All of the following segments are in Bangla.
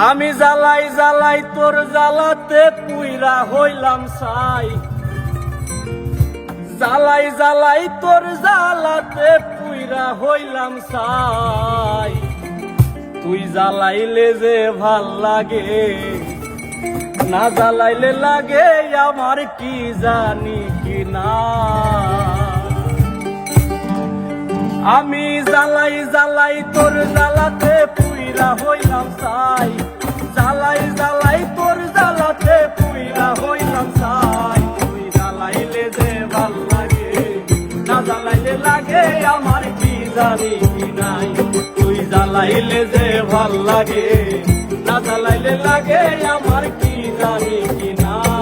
আমি জ্বালাই জ্বালাই তোর জ্বালাতে পুইরা হইলাম ছাই, জ্বালাই জ্বালাই তোর জ্বালাতে পুইরা হইলাম ছাই। তুই জ্বালাইলে যে ভাল লাগে, না জ্বালাইলে লাগে আমার কি জানি কি না। আমি জ্বালাই জ্বালাই তোর জ্বালাতে পুইরা হইলাম ছাই, জ্বালাই জ্বালাই তোর জ্বালাতে পুইরা হইলাম ছাই। তুই জ্বালাইলে যে ভাল লাগে, না জ্বালাইলে লাগে আমার কি জানি কি নাই। তুই জ্বালাইলে যে ভাল লাগে, না জ্বালাইলে লাগে আমার কি জানি কি নাই।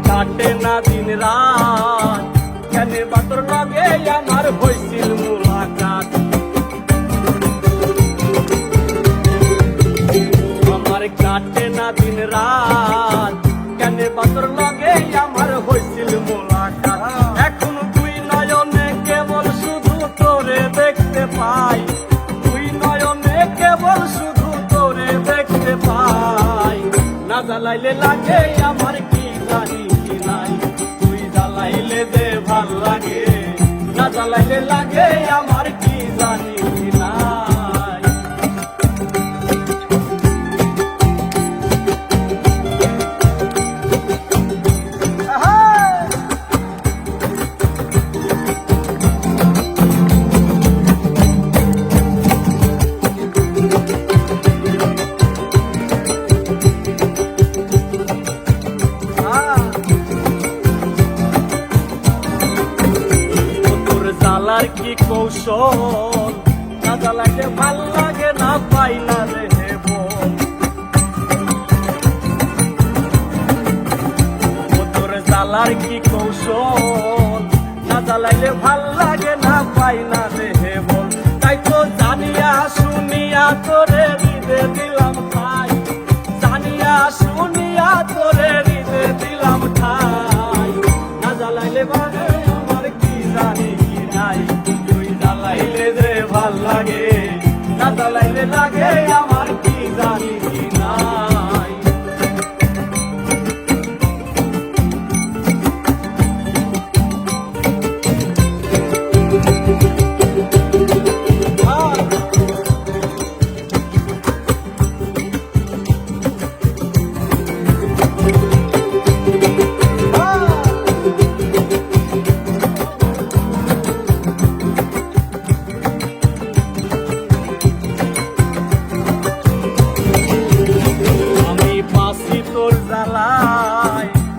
কাটে না দিন রাত, কেন বাতর লাগে আমার হইছিল মুলাকাত। আমার কাটে না দিন রাত, কেন বাতর লাগে আমার হইছিল মুলাকাত। এখন তুই নয়নে কেবল শুধু তোরে দেখতে পাই, তুই নয়নে কেবল শুধু তোরে দেখতে পাই। না জ্বালাইলে লাগে আমার কি জানি কি নাই। তুই জ্বালাইলে যে ভাল লাগে, না জ্বালাইলে লাগে আমার কি জানি কি নাই। জ্বালার কি কৌশল, না জ্বালাইলে ভাল লাগে না পাই না রে বল। তোর জ্বালার কি কৌশল, না জ্বালাইলে ভাল লাগে না পাই না রে বল। তাই তো জানিয়া শুনিয়া তোরে হৃদে দিলাম ঠাই, জানিয়া শুনিয়া তোরে হৃদে দিলাম ঠাই। না জ্বালাইলে ভালো আমার কি জানি কি নাই। তুই জ্বালাইলে যে ভাল লাগে, না জ্বালাইলে লাগে আমার কি জানি কি নাই।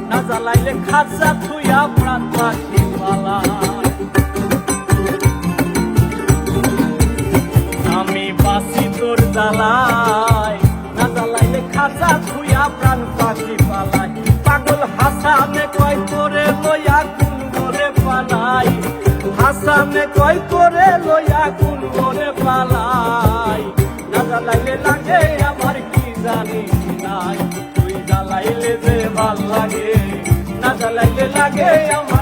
না জ্বালাইলে খাঁচা থুইয়া প্রাণ পাখি পালায়। আমি বাসি তোর জ্বালাই, না জ্বালাইলে খাঁচা থুইয়া প্রাণ পাখি পালায়। পাগল হাসানে কয় তোরে লইয়া কোন ঘরে পালাই, হাসানে কয় তোরে লইয়া কোন ঘরে পালাই। না জ্বালাইলে লাগে আমার কি জানি কি নাই। তুই জ্বালাইলে যে ভাল লাগে, না জ্বালাইলে লাগে আমার